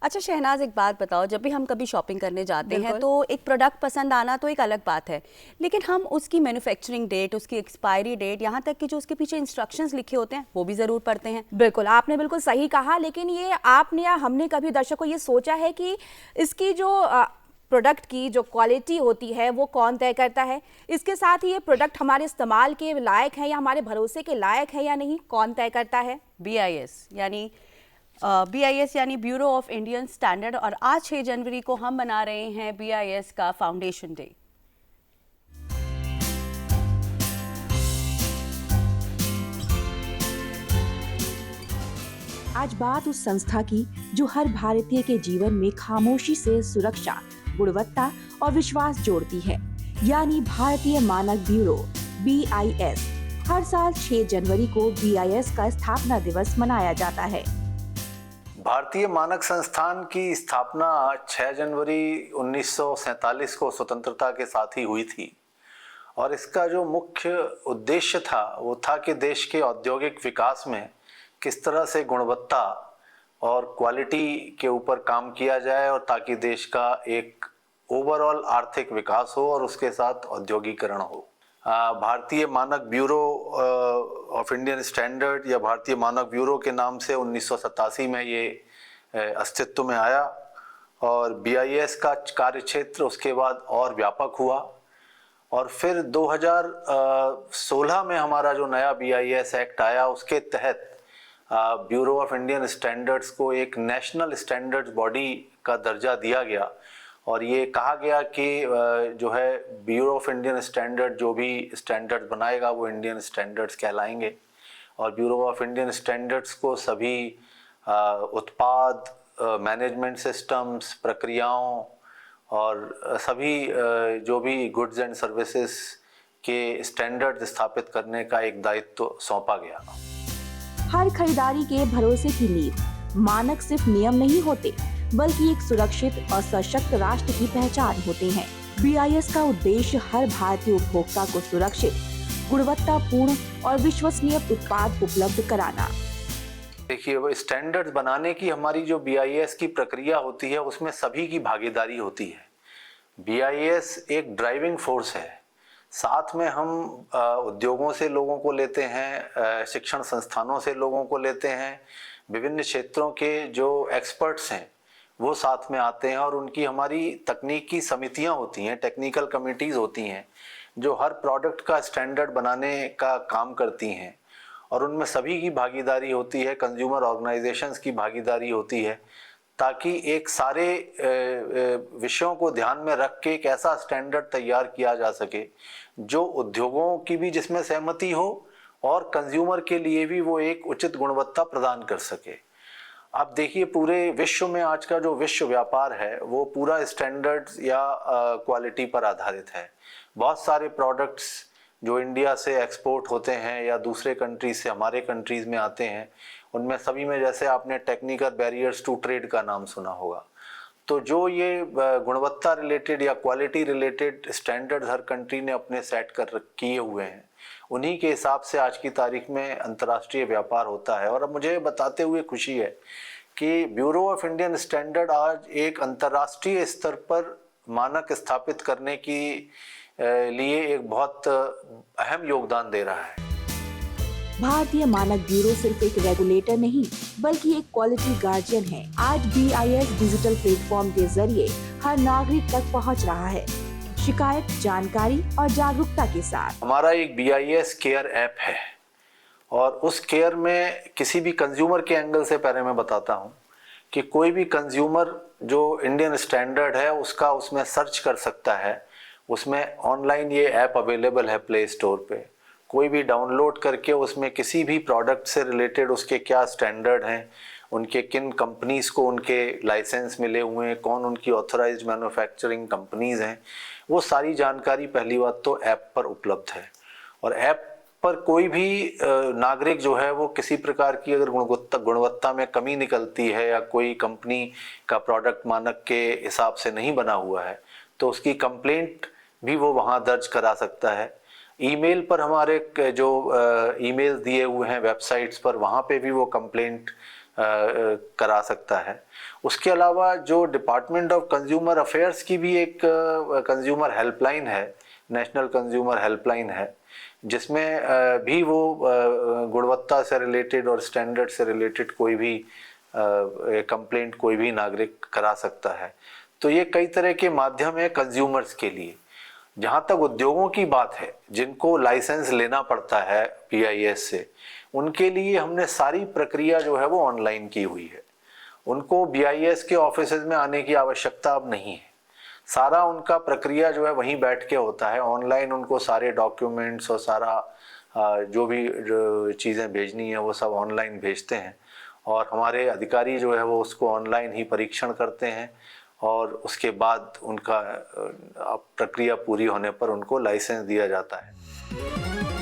अच्छा शहनाज, एक बात बताओ, जब भी हम कभी शॉपिंग करने जाते हैं बिल्कुल। तो एक प्रोडक्ट पसंद आना तो एक अलग बात है, लेकिन हम उसकी मैन्युफैक्चरिंग डेट, उसकी एक्सपायरी डेट, यहाँ तक कि जो उसके पीछे इंस्ट्रक्शंस लिखे होते हैं वो भी ज़रूर पढ़ते हैं। बिल्कुल, आपने बिल्कुल सही कहा, लेकिन ये आपने या हमने कभी दर्शकों ये सोचा है कि इसकी जो प्रोडक्ट की जो क्वालिटी होती है वो कौन तय करता है? इसके साथ ही ये प्रोडक्ट हमारे इस्तेमाल के लायक है या हमारे भरोसे के लायक है या नहीं, कौन तय करता है? BIS यानी ब्यूरो ऑफ इंडियन स्टैंडर्ड, और आज 6 जनवरी को हम मना रहे हैं BIS का फाउंडेशन डे। आज बात उस संस्था की जो हर भारतीय के जीवन में खामोशी से सुरक्षा, गुणवत्ता और विश्वास जोड़ती है, यानी भारतीय मानक ब्यूरो BIS। हर साल 6 जनवरी को BIS का स्थापना दिवस मनाया जाता है। भारतीय मानक संस्थान की स्थापना 6 जनवरी 1947 को स्वतंत्रता के साथ ही हुई थी, और इसका जो मुख्य उद्देश्य था वो था कि देश के औद्योगिक विकास में किस तरह से गुणवत्ता और क्वालिटी के ऊपर काम किया जाए, और ताकि देश का एक ओवरऑल आर्थिक विकास हो और उसके साथ औद्योगिकरण हो। भारतीय मानक ब्यूरो ऑफ इंडियन स्टैंडर्ड या भारतीय मानक ब्यूरो के नाम से 1987 में ये अस्तित्व में आया, और BIS का कार्यक्षेत्र उसके बाद और व्यापक हुआ, और फिर 2016 में हमारा जो नया BIS एक्ट आया उसके तहत ब्यूरो ऑफ इंडियन स्टैंडर्ड्स को एक नेशनल स्टैंडर्ड्स बॉडी का दर्जा दिया गया, और ये कहा गया कि जो है ब्यूरो ऑफ इंडियन स्टैंडर्ड जो भी स्टैंडर्ड्स बनाएगा वो इंडियन स्टैंडर्ड्स कहलाएंगे। और ब्यूरो ऑफ इंडियन स्टैंडर्ड्स को सभी उत्पाद, मैनेजमेंट सिस्टम्स, प्रक्रियाओं और सभी जो भी गुड्स एंड सर्विसेज के स्टैंडर्ड स्थापित करने का एक दायित्व सौंपा गया। हर खरीदारी के भरोसे की नींव मानक सिर्फ नियम नहीं होते, बल्कि एक सुरक्षित और सशक्त राष्ट्र की पहचान होते हैं। BIS का उद्देश्य हर भारतीय उपभोक्ता को सुरक्षित, गुणवत्तापूर्ण और विश्वसनीय उत्पाद उपलब्ध कराना। देखिए, स्टैंडर्ड्स बनाने की हमारी जो BIS की प्रक्रिया होती है उसमें सभी की भागीदारी होती है। BIS एक ड्राइविंग फोर्स है, साथ में हम उद्योगों से लोगों को लेते हैं, शिक्षण संस्थानों से लोगों को लेते हैं, विभिन्न क्षेत्रों के जो एक्सपर्ट्स हैं वो साथ में आते हैं, और उनकी हमारी तकनीकी समितियां होती हैं, टेक्निकल कमिटीज़ होती हैं जो हर प्रोडक्ट का स्टैंडर्ड बनाने का काम करती हैं, और उनमें सभी की भागीदारी होती है, कंज्यूमर ऑर्गेनाइजेशंस की भागीदारी होती है, ताकि एक सारे विषयों को ध्यान में रख के एक ऐसा स्टैंडर्ड तैयार किया जा सके जो उद्योगों की भी जिसमें सहमति हो और कंज्यूमर के लिए भी वो एक उचित गुणवत्ता प्रदान कर सके। अब देखिए, पूरे विश्व में आज का जो विश्व व्यापार है वो पूरा स्टैंडर्ड्स या क्वालिटी पर आधारित है। बहुत सारे प्रोडक्ट्स जो इंडिया से एक्सपोर्ट होते हैं या दूसरे कंट्रीज से हमारे कंट्रीज में आते हैं, उनमें सभी में जैसे आपने टेक्निकल बैरियर्स टू ट्रेड का नाम सुना होगा, तो जो ये गुणवत्ता रिलेटेड या क्वालिटी रिलेटेड स्टैंडर्ड्स हर कंट्री ने अपने सेट कर किए हुए हैं, उन्हीं के हिसाब से आज की तारीख में अंतर्राष्ट्रीय व्यापार होता है। और अब मुझे बताते हुए खुशी है कि ब्यूरो ऑफ इंडियन स्टैंडर्ड आज एक अंतर्राष्ट्रीय स्तर पर मानक स्थापित करने की लिए एक बहुत अहम योगदान दे रहा है। भारतीय मानक ब्यूरो सिर्फ एक रेगुलेटर नहीं, बल्कि एक क्वालिटी गार्जियन है। आज BIS डिजिटल प्लेटफॉर्म के जरिए हर नागरिक तक पहुंच रहा है, शिकायत, जानकारी और जागरूकता के साथ। हमारा एक BIS केयर ऐप है, और उस केयर में किसी भी कंज्यूमर के एंगल से पहले मैं बताता हूँ कि कोई भी कंज्यूमर जो इंडियन स्टैंडर्ड है उसका उसमें सर्च कर सकता है। उसमें ऑनलाइन ये ऐप अवेलेबल है प्ले स्टोर पे, कोई भी डाउनलोड करके उसमें किसी भी प्रोडक्ट से रिलेटेड उसके क्या स्टैंडर्ड हैं, उनके किन कंपनीज़ को उनके लाइसेंस मिले हुए हैं, कौन उनकी ऑथराइज्ड मैन्युफैक्चरिंग कंपनीज़ हैं, वो सारी जानकारी पहली बात तो ऐप पर उपलब्ध है। और ऐप पर कोई भी नागरिक जो है वो किसी प्रकार की अगर गुणवत्ता में कमी निकलती है या कोई कंपनी का प्रोडक्ट मानक के हिसाब से नहीं बना हुआ है तो उसकी कंप्लेंट भी वो वहाँ दर्ज करा सकता है। ईमेल पर हमारे जो ईमेल दिए हुए हैं वेबसाइट्स पर, वहाँ पे भी वो कंप्लेंट करा सकता है। उसके अलावा जो डिपार्टमेंट ऑफ कंज्यूमर अफेयर्स की भी एक कंज्यूमर हेल्पलाइन है, नेशनल कंज्यूमर हेल्पलाइन है, जिसमें भी वो गुणवत्ता से रिलेटेड और स्टैंडर्ड से रिलेटेड कोई भी कंप्लेंट कोई भी नागरिक करा सकता है। तो ये कई तरह के माध्यम है कंज्यूमर्स के लिए। जहाँ तक उद्योगों की बात है, जिनको लाइसेंस लेना पड़ता है BIS से, उनके लिए हमने सारी प्रक्रिया जो है वो ऑनलाइन की हुई है। उनको BIS के ऑफिसेज में आने की आवश्यकता अब नहीं है। सारा उनका प्रक्रिया जो है वहीं बैठ के होता है। ऑनलाइन उनको सारे डॉक्यूमेंट्स और सारा जो भी चीज़ें भेजनी है वो सब ऑनलाइन भेजते हैं, और हमारे अधिकारी जो है वो उसको ऑनलाइन ही परीक्षण करते हैं, और उसके बाद उनका प्रक्रिया पूरी होने पर उनको लाइसेंस दिया जाता है।